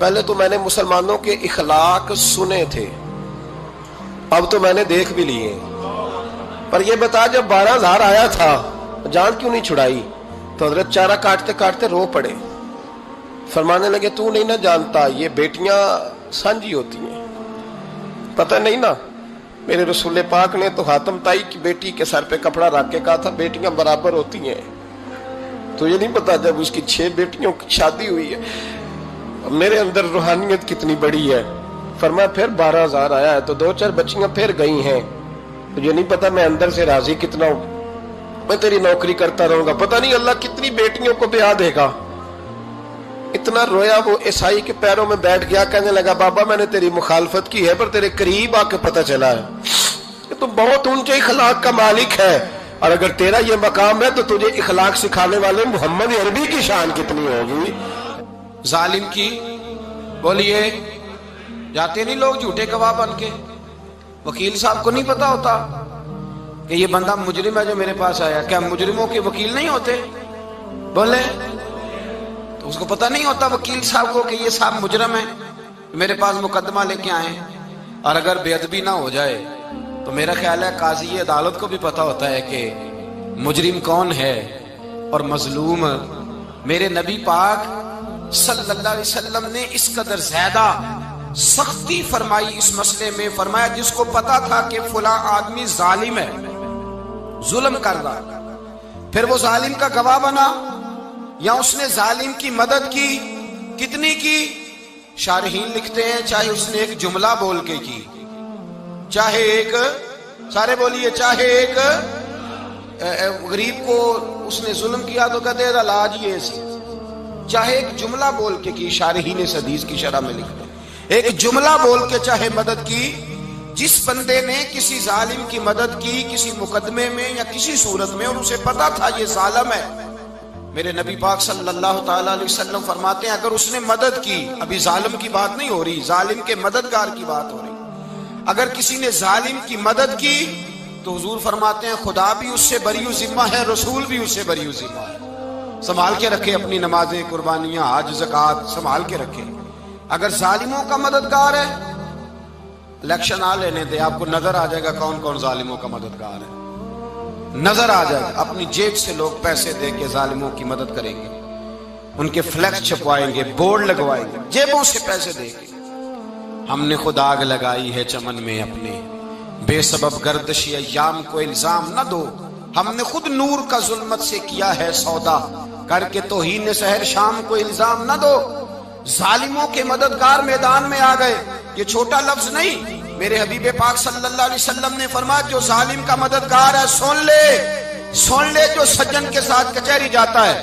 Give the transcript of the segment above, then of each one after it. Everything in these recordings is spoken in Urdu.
پہلے تو میں نے مسلمانوں کے اخلاق سنے تھے، اب تو میں نے دیکھ بھی لیے، پر یہ بتا جب 12,000 آیا تھا جان کیوں نہیں چھڑائی؟ تو حضرت چارہ کاٹتے کاٹتے رو پڑے، فرمانے لگے تو نہیں نہ جانتا یہ بیٹیاں سانجھی ہوتی ہیں، پتہ نہیں نا، میرے رسول پاک نے تو حاتم تائی کی بیٹی کے سر پہ کپڑا رکھ کے کہا تھا بیٹیاں برابر ہوتی ہیں، تو یہ نہیں پتا جب اس کی 6 بیٹیوں کی شادی ہوئی ہے میرے اندر روحانیت کتنی بڑی ہے۔ فرمایا پھر 12,000 آیا ہے تو 2-4 بچیاں پھر گئی ہیں، تو یہ نہیں پتا میں اندر سے راضی کتنا ہوں، میں تیری نوکری کرتا رہوں گا، پتہ نہیں اللہ کتنی بیٹیوں کو بیاہ دے گا۔ اتنا رویا وہ عیسائی کے پیروں میں بیٹھ گیا، کہنے لگا بابا میں نے تیری مخالفت کی ہے پر تیرے قریب آ کے پتہ چلا ہے کہ تو بہت اونچے اخلاق کا مالک ہے، اور اگر تیرا یہ مقام ہے تو تجھے اخلاق سکھانے والے محمد عربی کی شان کتنی ہوگی۔ ظالم کی بولیے جاتے نہیں لوگ جھوٹے گواہ بن کے، وکیل صاحب کو نہیں پتا ہوتا کہ یہ بندہ مجرم ہے جو میرے پاس آیا، کیا مجرموں کے وکیل نہیں ہوتے؟ بولے تو اس کو پتہ نہیں ہوتا وکیل صاحب کو کہ یہ صاحب مجرم ہے، میرے پاس مقدمہ لے کے آئے، اور اگر بے ادبی نہ ہو جائے تو میرا خیال ہے قاضی عدالت کو بھی پتا ہوتا ہے کہ مجرم کون ہے اور مظلوم۔ میرے نبی پاک صلی اللہ علیہ وسلم نے اس قدر زیادہ سختی فرمائی اس مسئلے میں، فرمایا جس کو پتا تھا کہ فلاں آدمی ظالم ہے، ظلم کر رہا، پھر وہ ظالم کا گواہ بنا یا اس نے ظالم کی مدد کی، کتنی کی؟ شارحین لکھتے ہیں چاہے اس نے ایک جملہ بول کے کی، چاہے ایک، سارے بولیے، چاہے ایک غریب کو اس نے ظلم کیا تو کہتے ہیں علاج یہ سی، چاہے ایک جملہ بول کے کی، شارحین اس حدیث کی شرح میں لکھتے ہیں ایک جملہ بول کے چاہے مدد کی، جس بندے نے کسی ظالم کی مدد کی کسی مقدمے میں یا کسی صورت میں اور اسے پتا تھا یہ ظالم ہے، میرے نبی پاک صلی اللہ تعالی علیہ وسلم فرماتے ہیں اگر اس نے مدد کی، ابھی ظالم کی بات نہیں ہو رہی، ظالم کے مددگار کی بات ہو رہی، اگر کسی نے ظالم کی مدد کی تو حضور فرماتے ہیں خدا بھی اس سے بری ذمہ ہے، رسول بھی اس سے بری ذمہ ہے۔ سنبھال کے رکھے اپنی نمازیں، قربانیاں، حج، زکوٰۃ سنبھال کے رکھے۔ اگر ظالموں کا مددگار ہے، الیکشن آ لینے دے، آپ کو نظر آ جائے گا کون کون ظالموں کا مددگار ہے، نظر آ جائے گا۔ اپنی جیب سے لوگ پیسے دے کے ظالموں کی مدد کریں گے، ان کے فلیکس چھپوائیں گے، بورڈ لگوائیں گے، جیبوں سے پیسے دے کے۔ ہم نے خود آگ لگائی ہے چمن میں اپنے، بے سبب گردشی ایام کو الزام نہ دو، ہم نے خود نور کا ظلمت سے کیا ہے سودا، کر کے توہین سحر شام کو الزام نہ دو۔ ظالموں کے مددگار میدان میں آ گئے، یہ چھوٹا لفظ نہیں، میرے حبیب پاک صلی اللہ علیہ وسلم نے فرمایا جو ظالم کا مددگار ہے سن لے جو سجن کے ساتھ کچہری جاتا ہے،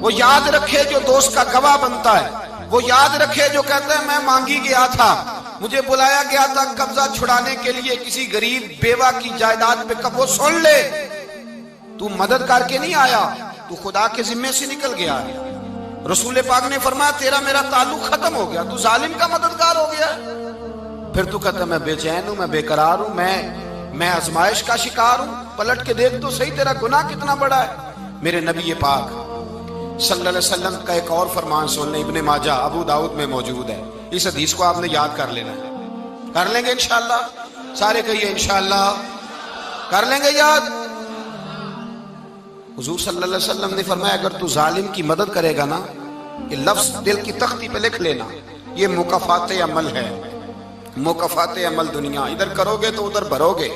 وہ یاد رکھے جو دوست کا گواہ بنتا ہے، وہ یاد رکھے جو کہتا ہے میں مانگی گیا تھا، مجھے بلایا گیا تھا قبضہ چھڑانے کے لیے کسی غریب بیوہ کی جائیداد پہ، وہ سن لے تو مدد کر کے نہیں آیا، تو خدا کے ذمے سے نکل گیا ہے۔ رسول پاک نے فرمایا تیرا میرا تعلق ختم ہو گیا، تو ظالم کا مددگار ہو گیا، پھر تو کہتا میں بے چین ہوں، میں بے قرار ہوں، میں آزمائش کا شکار ہوں، پلٹ کے دیکھ تو صحیح تیرا گناہ کتنا بڑا ہے۔ میرے نبی پاک صلی اللہ علیہ وسلم کا ایک اور فرمان سن لیں، ابن ماجہ ابو داؤد میں موجود ہے، اس حدیث کو آپ نے یاد کر لینا ہے، کر لیں گے انشاءاللہ، سارے کہیے انشاءاللہ، کر لیں گے یاد۔ حضور صلی اللہ علیہ وسلم نے فرمایا اگر تو ظالم کی مدد کرے گا نا، یہ لفظ دل کی تختی پہ لکھ لینا، یہ مکافات عمل ہے، مکافات عمل دنیا، ادھر کرو گے تو ادھر بھرو گے۔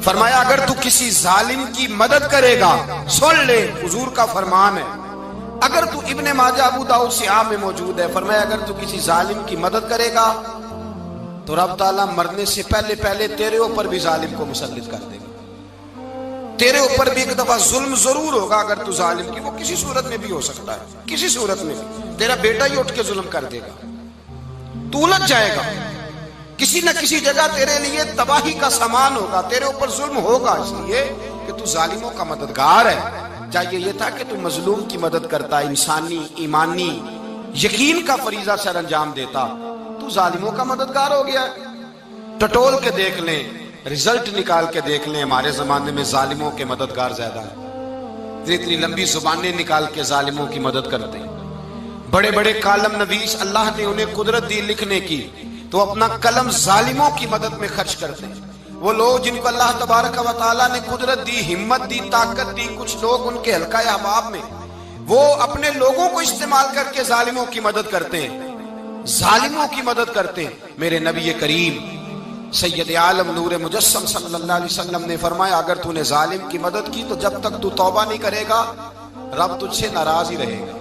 فرمایا اگر تو کسی ظالم کی مدد کرے گا، سن لے حضور کا فرمان ہے، اگر تو ابن ماجہ ابو داؤد سیاہ میں موجود ہے، فرمایا اگر تو کسی ظالم کی مدد کرے گا تو رب تعالیٰ مرنے سے پہلے پہلے تیرے اوپر بھی ظالم کو مسلط کر دے گا، تیرے اوپر بھی ایک دفعہ ظلم ضرور ہوگا اگر تو ظالم کی، وہ کسی صورت میں بھی ہو سکتا ہے، کسی صورت میں بھی تیرا بیٹا ہی اٹھ کے ظلم کر دے گا، تو الجھ جائے گا، کسی نہ کسی جگہ تیرے لیے تباہی کا سامان ہوگا، تیرے اوپر ظلم ہوگا، اس لیے کہ تو ظالموں کا مددگار ہے۔ چاہیے یہ تھا کہ تو مظلوم کی مدد کرتا، انسانی ایمانی یقین کا فریضہ سر انجام دیتا، تو ظالموں کا مددگار ہو گیا۔ ٹٹول کے دیکھ لیں، رزلٹ نکال کے دیکھ لیں، ہمارے زمانے میں ظالموں کے مددگار زیادہ ہیں، اتنی لمبی زبانیں نکال کے ظالموں کی مدد کرتے ہیں، بڑے بڑے کالم نویس اللہ نے انہیں قدرت دی لکھنے کی، تو اپنا قلم ظالموں کی مدد میں خرچ کرتے ہیں۔ وہ لوگ جن کو اللہ تبارک و تعالیٰ نے قدرت دی، ہمت دی، طاقت دی، کچھ لوگ ان کے حلقہ احباب میں، وہ اپنے لوگوں کو استعمال کر کے ظالموں کی مدد کرتے ہیں، ظالموں کی مدد کرتے ہیں۔ میرے نبی کریم سید عالم نور مجسم صلی اللہ علیہ وسلم نے فرمایا اگر تو نے ظالم کی مدد کی تو جب تک تو توبہ نہیں کرے گا رب تجھ سے ناراض ہی رہے گا۔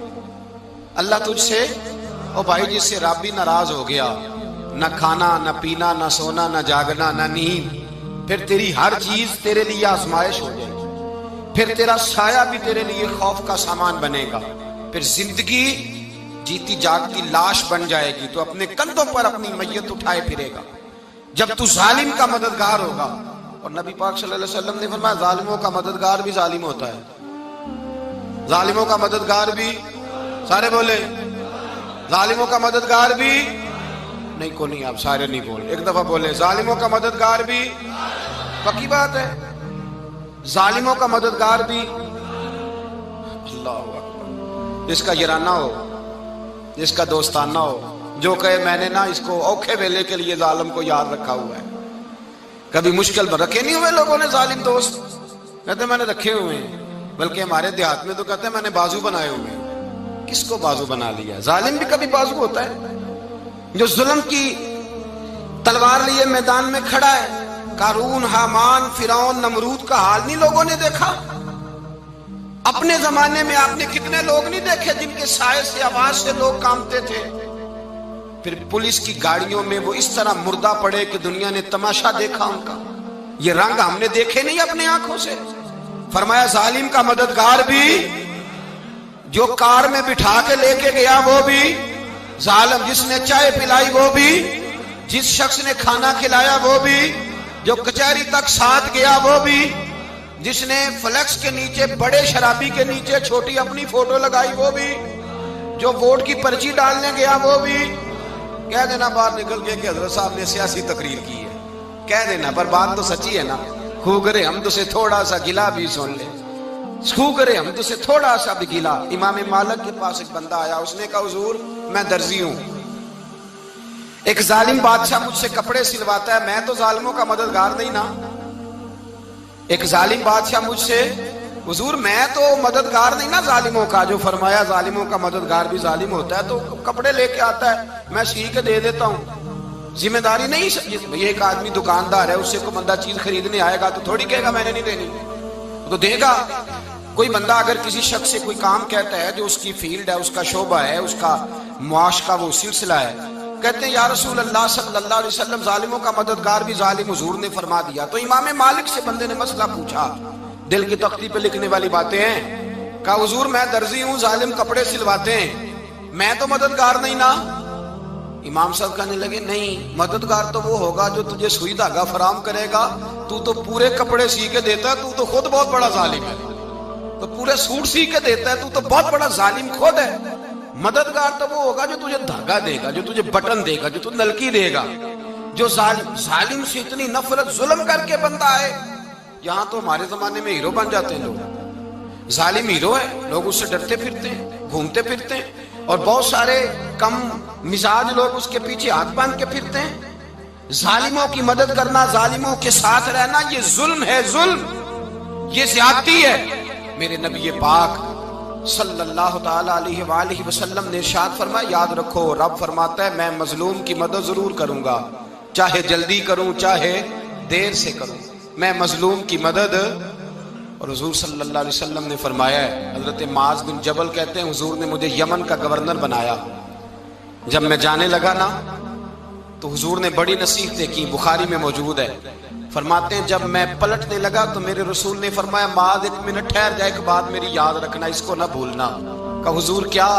اللہ تجھ سے، او بھائی جس سے رب بھی ناراض ہو گیا، نہ کھانا نہ پینا نہ سونا نہ جاگنا نہ نیند، پھر تیری ہر چیز تیرے لیے آزمائش ہو جائے گی، پھر تیرا سایہ بھی تیرے لیے خوف کا سامان بنے گا، پھر زندگی جیتی جاگتی لاش بن جائے گی، تو اپنے کندھوں پر اپنی میت اٹھائے پھرے گا جب تو ظالم کا مددگار ہوگا۔ اور نبی پاک صلی اللہ علیہ وسلم نے فرمایا ظالموں کا مددگار بھی ظالم ہوتا ہے، ظالموں کا مددگار بھی، سارے بولے ظالموں کا مددگار بھی، نہیں کو نہیں، آپ سارے نہیں بولے، ایک دفعہ بولے ظالموں کا مددگار بھی، پکی بات ہے، ظالموں کا مددگار بھی۔ اللہ اکبر، جس کا یارانہ ہو، جس کا دوستانہ ہو، جو کہے میں نے نا اس کو اوکھے ویلے کے لیے ظالم کو یاد رکھا ہوا ہے۔ کبھی مشکل میں رکھے نہیں ہوئے لوگوں نے ظالم دوست، کہتے میں نے رکھے ہوئے ہیں، بلکہ ہمارے دیہات میں تو کہتے ہیں میں نے بازو بنائے ہوئے ہیں۔ کس کو بازو بنا لیا؟ ظالم بھی کبھی بازو ہوتا ہے، جو ظلم کی تلوار لیے میدان میں کھڑا ہے۔ قارون، حامان، فرعون، نمرود کا حال نہیں لوگوں نے دیکھا؟ اپنے زمانے میں آپ نے کتنے لوگ نہیں دیکھے جن کے سائے سے، آواز سے لوگ کانپتے تھے؟ پھر پولیس کی گاڑیوں میں وہ اس طرح مردہ پڑے کہ دنیا نے تماشا دیکھا ان کا۔ یہ رنگ ہم نے دیکھے نہیں اپنے آنکھوں سے۔ فرمایا ظالم کا مددگار بھی، جو کار میں بٹھا کے لے کے گیا وہ بھی ظالم، جس نے چائے پلائی وہ بھی، جس شخص نے کھانا کھلایا وہ بھی، جو کچہری تک ساتھ گیا وہ بھی، جس نے فلیکس کے نیچے، بڑے شرابی کے نیچے چھوٹی اپنی فوٹو لگائی وہ بھی، جو ووٹ کی پرچی ڈالنے گیا وہ بھی۔ کہہ دینا باہر نکل کے کہ حضرت صاحب نے سیاسی تقریر کی ہے، کہہ دینا، پر بات تو سچی ہے نا۔ خو کرے ہم تو سے تھوڑا سا گلا بھی سن لے، خو کرے ہم تو سے تھوڑا سا بھی گلا۔ امام مالک کے پاس ایک بندہ آیا، اس نے کہا حضور میں درزی ہوں، ایک ظالم بادشاہ مجھ سے کپڑے سلواتا ہے، میں تو ظالموں کا مددگار نہیں نا۔ ایک ظالم بادشاہ مجھ سے، حضور میں تو مددگار نہیں نا ظالموں کا، جو فرمایا ظالموں کا مددگار بھی ظالم ہوتا ہے، تو کپڑے لے کے آتا ہے میں سی کے دے دیتا ہوں، ذمہ داری نہیں۔ یہ ایک آدمی دکاندار ہے، اس سے کوئی بندہ چیز خریدنے آئے گا تو تھوڑی کہے گا میں نے نہیں دینی، تو دے گا۔ کوئی بندہ اگر کسی شخص سے کوئی کام کہتا ہے جو اس کی فیلڈ ہے، اس کا شعبہ ہے، اس کا معاش کا وہ سلسلہ ہے، کہتے ہیں یا رسول اللہ صلی اللہ علیہ وسلم ظالموں کا مددگار بھی ظالم، حضور نے فرما دیا۔ تو امام مالک سے بندے نے مسئلہ پوچھا، دل کی تختی پہ لکھنے والی باتیں ہیں، کہا حضور میں درزی ہوں، ظالم کپڑے سلواتے ہیں، میں تو مددگار نہیں نا۔ امام صاحب کہنے لگے نہیں، مددگار تو وہ ہوگا جو تجھے سوئی دھاگا فراہم کرے گا، تو پورے کپڑے سی کے دیتا ہے، تو خود بہت بڑا ظالم ہے، تو پورے سوٹ سی کے دیتا ہے، تو بہت بڑا ظالم خود ہے۔ مددگار تو وہ ہوگا جو تجھے دھاگا دے گا، جو تجھے بٹن دے گا، جو تجھے نلکی دے گا۔ جو ظالم سے اتنی نفرت، ظلم کر کے بندہ آئے، یہاں تو ہمارے زمانے میں ہیرو بن جاتے ہیں لوگ، ظالم ہیرو ہے، لوگ اس سے ڈرتے پھرتے ہیں، گھومتے پھرتے ہیں، اور بہت سارے کم مزاج لوگ اس کے پیچھے ہاتھ باندھ کے پھرتے ہیں۔ ظالموں کی مدد کرنا، ظالموں کے ساتھ رہنا، یہ ظلم ہے، ظلم، یہ زیادتی ہے۔ میرے نبی پاک صلی اللہ تعالی علیہ وآلہ وسلم نے ارشاد فرمایا یاد رکھو، رب فرماتا ہے میں مظلوم کی مدد ضرور کروں گا، چاہے جلدی کروں چاہے دیر سے کروں، میں مظلوم کی مدد۔ اور حضور صلی اللہ علیہ وسلم نے فرمایا ہے، حضرت معاذ بن جبل کہتے ہیں حضور نے مجھے یمن کا گورنر بنایا، جب میں جانے لگا نا تو حضور نے بڑی نصیحتیں کی، بخاری میں موجود ہے، فرماتے ہیں جب میں پلٹنے لگا تو میرے رسول نے فرمایا معاذ ایک منٹ ٹھہر جا، ایک بات میری یاد رکھنا، اس کو نہ بھولنا۔ کہا حضور کیا؟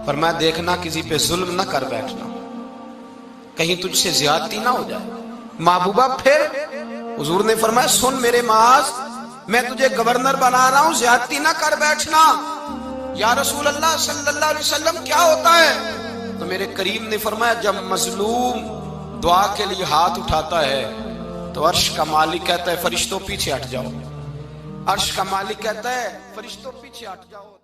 فرمایا دیکھنا کسی پہ ظلم نہ کر بیٹھنا، کہیں تجھ سے زیادتی نہ ہو جائے۔ محبوبہ پھر حضور نے فرمایا سن میرے معاذ، میں تجھے گورنر بنا رہا ہوں، زیادتی نہ کر بیٹھنا۔ یا رسول اللہ صلی اللہ علیہ وسلم کیا ہوتا ہے؟ تو میرے کریم نے فرمایا جب مظلوم دعا کے لیے ہاتھ اٹھاتا ہے تو عرش کا مالک کہتا ہے فرشتوں پیچھے ہٹ جاؤ، عرش کا مالک کہتا ہے فرشتوں پیچھے ہٹ جاؤ۔